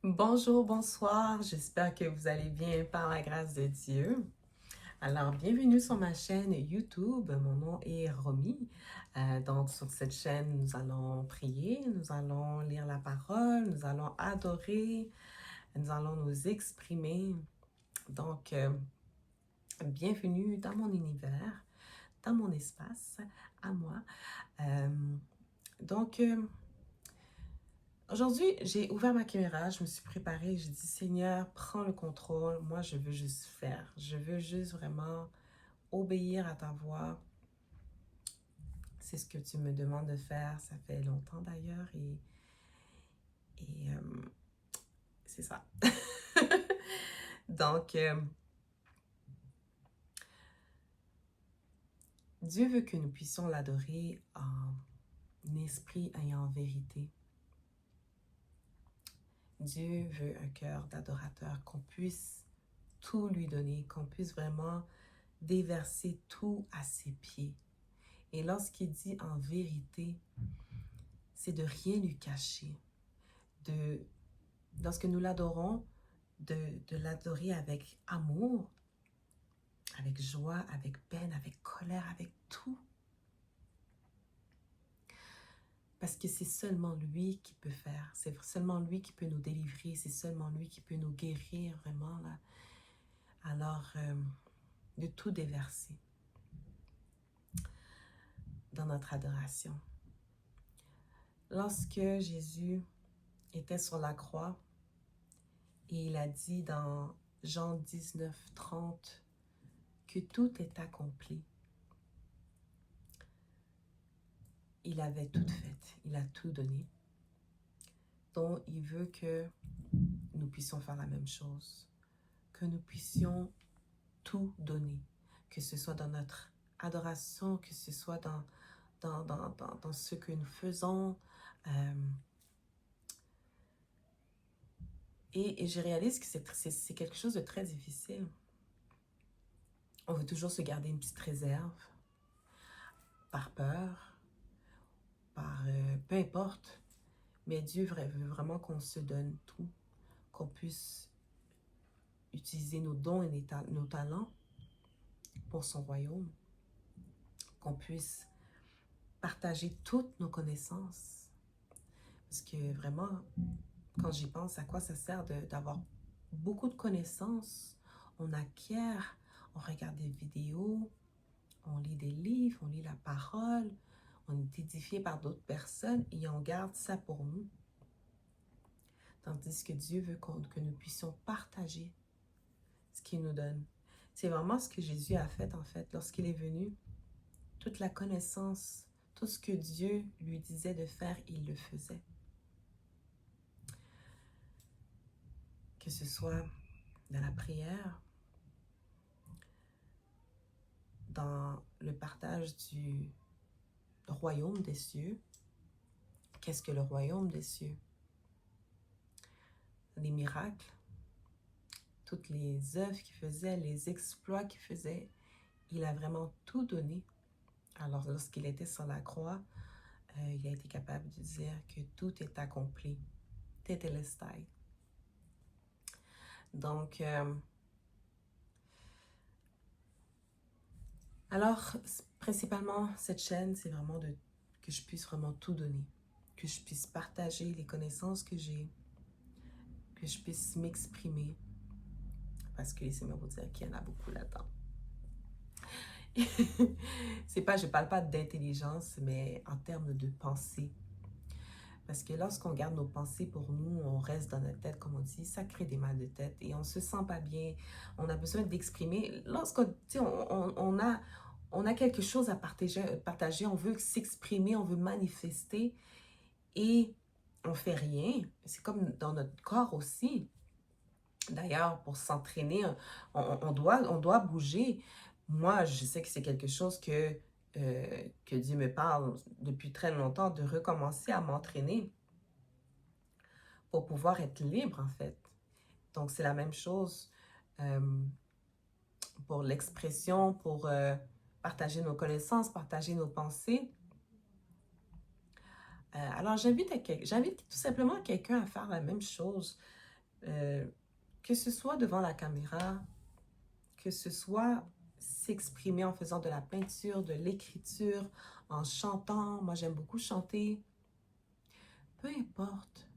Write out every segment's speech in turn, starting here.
Bonjour, bonsoir, j'espère que vous allez bien par la grâce de Dieu. Alors, bienvenue sur ma chaîne YouTube. Mon nom est Romy. Donc, sur cette chaîne, nous allons prier, nous allons lire la parole, nous allons adorer, nous allons nous exprimer. Donc, bienvenue dans mon univers, dans mon espace, à moi. Euh, donc, Aujourd'hui, j'ai ouvert ma caméra, je me suis préparée, j'ai dit Seigneur, prends le contrôle, moi je veux juste faire, je veux juste vraiment obéir à ta voix. C'est ce que tu me demandes de faire, ça fait longtemps d'ailleurs et c'est ça. Donc, Dieu veut que nous puissions l'adorer en esprit et en vérité. Dieu veut un cœur d'adorateur, qu'on puisse tout lui donner, qu'on puisse vraiment déverser tout à ses pieds. Et lorsqu'il dit en vérité, c'est de rien lui cacher. Lorsque nous l'adorons, de l'adorer avec amour, avec joie, avec peine, avec colère, avec tout. Parce que c'est seulement lui qui peut faire, c'est seulement lui qui peut nous délivrer, c'est seulement lui qui peut nous guérir vraiment. Là. Alors, de tout déverser dans notre adoration. Lorsque Jésus était sur la croix, et il a dit dans Jean 19, 30 que tout est accompli. Il avait tout fait, il a tout donné. Donc, il veut que nous puissions faire la même chose, que nous puissions tout donner, que ce soit dans notre adoration, que ce soit dans ce que nous faisons. Et je réalise que c'est quelque chose de très difficile. On veut toujours se garder une petite réserve, par peur, peu importe. Mais Dieu veut vraiment qu'on se donne tout, qu'on puisse utiliser nos dons et nos talents pour son royaume, qu'on puisse partager toutes nos connaissances. Parce que vraiment, quand j'y pense, à quoi ça sert d'avoir beaucoup de connaissances, on acquiert, on regarde des vidéos, on lit des livres, on lit la parole, on est édifié par d'autres personnes et on garde ça pour nous. Tandis que Dieu veut que nous puissions partager ce qu'il nous donne. C'est vraiment ce que Jésus a fait en fait lorsqu'il est venu. Toute la connaissance, tout ce que Dieu lui disait de faire, il le faisait. Que ce soit dans la prière, dans le partage du royaume des cieux. Qu'est-ce que le royaume des cieux? Les miracles, toutes les œuvres qu'il faisait, les exploits qu'il faisait, il a vraiment tout donné. Alors lorsqu'il était sur la croix, il a été capable de dire que tout est accompli. Tetelestai. Donc, alors, principalement, cette chaîne, c'est vraiment que je puisse vraiment tout donner, que je puisse partager les connaissances que j'ai, que je puisse m'exprimer, parce que laissez-moi vous dire qu'il y en a beaucoup là-dedans. Je parle pas d'intelligence, mais en termes de pensée. Parce que lorsqu'on garde nos pensées pour nous, on reste dans notre tête, comme on dit, ça crée des mal de tête et on se sent pas bien. On a besoin d'exprimer. On a quelque chose à partager, on veut s'exprimer, on veut manifester et on fait rien. C'est comme dans notre corps aussi. D'ailleurs, pour s'entraîner, on doit bouger. Moi, je sais que c'est quelque chose que Dieu me parle depuis très longtemps, de recommencer à m'entraîner pour pouvoir être libre, en fait. Donc, c'est la même chose pour l'expression, pour partager nos connaissances, partager nos pensées. Alors, j'invite tout simplement quelqu'un à faire la même chose. que ce soit devant la caméra, que ce soit s'exprimer en faisant de la peinture, de l'écriture, en chantant. Moi, j'aime beaucoup chanter. Peu importe.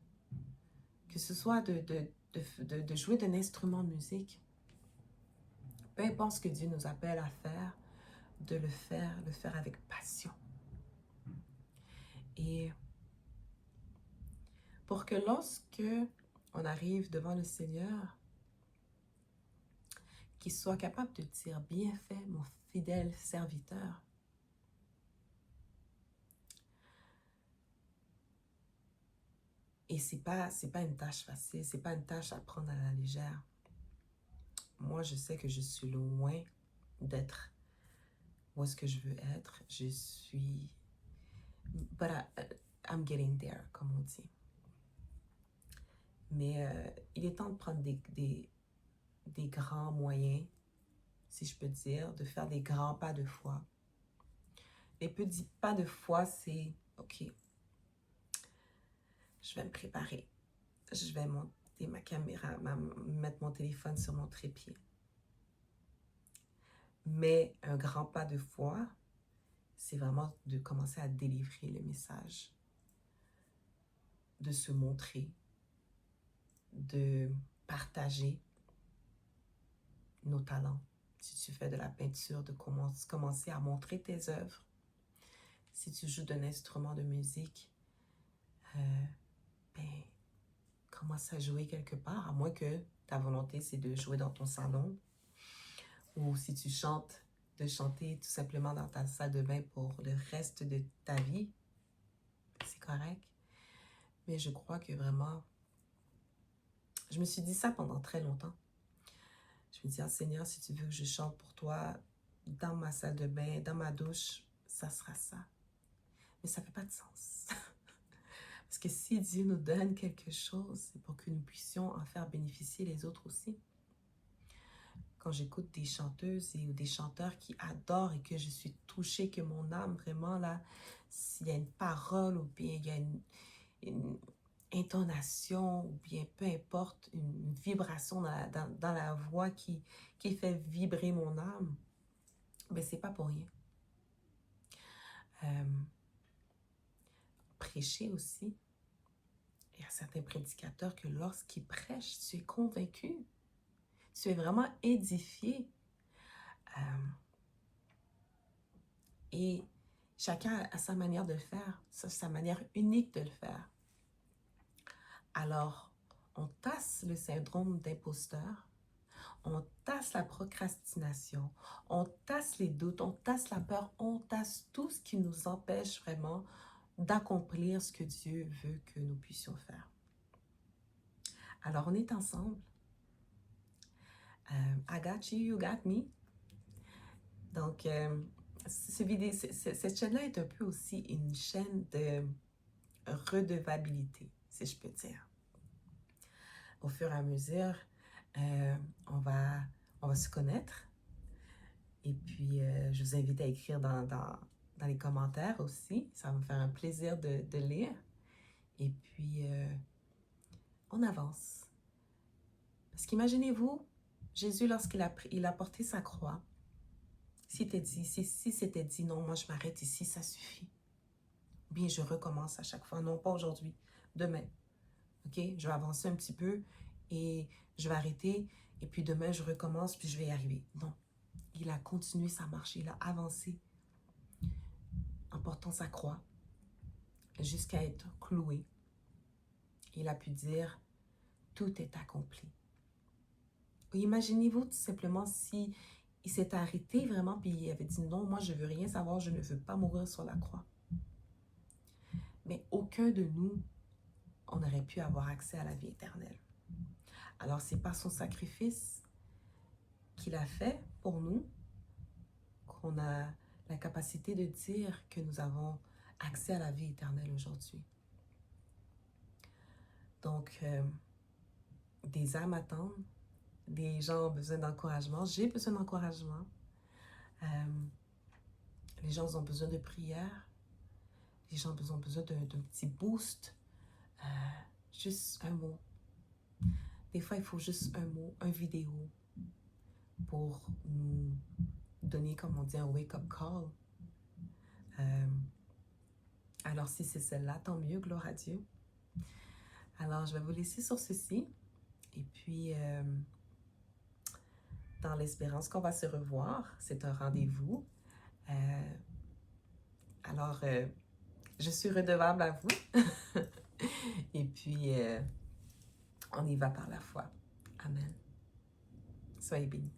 Que ce soit de jouer d'un instrument de musique. Peu importe ce que Dieu nous appelle à faire, de le faire avec passion. Et pour que lorsque on arrive devant le Seigneur, qu'il soit capable de dire, bien fait, mon fidèle serviteur. Et c'est pas une tâche facile, c'est pas une tâche à prendre à la légère. Moi, je sais que je suis loin d'être où est-ce que je veux être. Je suis... But I'm getting there, comme on dit. Mais il est temps de prendre des grands moyens, si je peux dire, de faire des grands pas de foi. Les petits pas de foi, c'est, OK, je vais me préparer. Je vais monter ma caméra, mettre mon téléphone sur mon trépied. Mais un grand pas de foi, c'est vraiment de commencer à délivrer le message, de se montrer, de partager nos talents. Si tu fais de la peinture, de commencer à montrer tes œuvres. Si tu joues d'un instrument de musique, ben, commence à jouer quelque part, à moins que ta volonté, c'est de jouer dans ton salon. Ou si tu chantes, de chanter tout simplement dans ta salle de bain pour le reste de ta vie. C'est correct. Mais je crois que vraiment, je me suis dit ça pendant très longtemps. Je me dis, ah, Seigneur, si tu veux que je chante pour toi dans ma salle de bain, dans ma douche, ça sera ça. Mais ça ne fait pas de sens. Parce que si Dieu nous donne quelque chose, c'est pour que nous puissions en faire bénéficier les autres aussi. Quand j'écoute des chanteuses ou des chanteurs qui adorent et que je suis touchée, que mon âme vraiment là, s'il y a une parole ou bien il y a une intonation ou bien peu importe, une vibration dans la voix qui fait vibrer mon âme, ben c'est pas pour rien. Prêcher aussi. Il y a certains prédicateurs que lorsqu'ils prêchent, tu es convaincu. Tu es vraiment édifié. Et chacun a sa manière de le faire, sa manière unique de le faire. Alors, on tasse le syndrome d'imposteur, on tasse la procrastination, on tasse les doutes, on tasse la peur, on tasse tout ce qui nous empêche vraiment d'accomplir ce que Dieu veut que nous puissions faire. Alors, on est ensemble. I got you, you got me. Donc, cette chaîne-là est un peu aussi une chaîne de redevabilité, si je peux dire. Au fur et à mesure, on va se connaître. Et puis, je vous invite à écrire dans les commentaires aussi. Ça va me faire un plaisir de lire. Et puis, on avance. Parce qu'imaginez-vous, Jésus, lorsqu'il a porté sa croix, si c'était dit, non, moi je m'arrête ici, ça suffit. Bien, je recommence à chaque fois. Non, pas aujourd'hui, demain. OK? Je vais avancer un petit peu et je vais arrêter. Et puis demain, je recommence, puis je vais y arriver. Non. Il a continué sa marche. Il a avancé en portant sa croix jusqu'à être cloué. Il a pu dire, tout est accompli. Imaginez-vous tout simplement si il s'est arrêté vraiment, puis il avait dit, non, moi je veux rien savoir, je ne veux pas mourir sur la croix. Mais aucun de nous, on aurait pu avoir accès à la vie éternelle. Alors c'est par son sacrifice qu'il a fait pour nous qu'on a la capacité de dire que nous avons accès à la vie éternelle aujourd'hui. Donc, des âmes attendent, des gens ont besoin d'encouragement, j'ai besoin d'encouragement. Les gens ont besoin de prière, les gens ont besoin d'un petit boost, juste un mot. Des fois, il faut juste un mot, un vidéo pour nous donner, comme on dit, un wake-up call. Alors, si c'est celle-là, tant mieux, gloire à Dieu. Alors, je vais vous laisser sur ceci. Et puis, dans l'espérance qu'on va se revoir, c'est un rendez-vous. Alors, je suis redevable à vous. Et puis, on y va par la foi. Amen. Soyez bénis.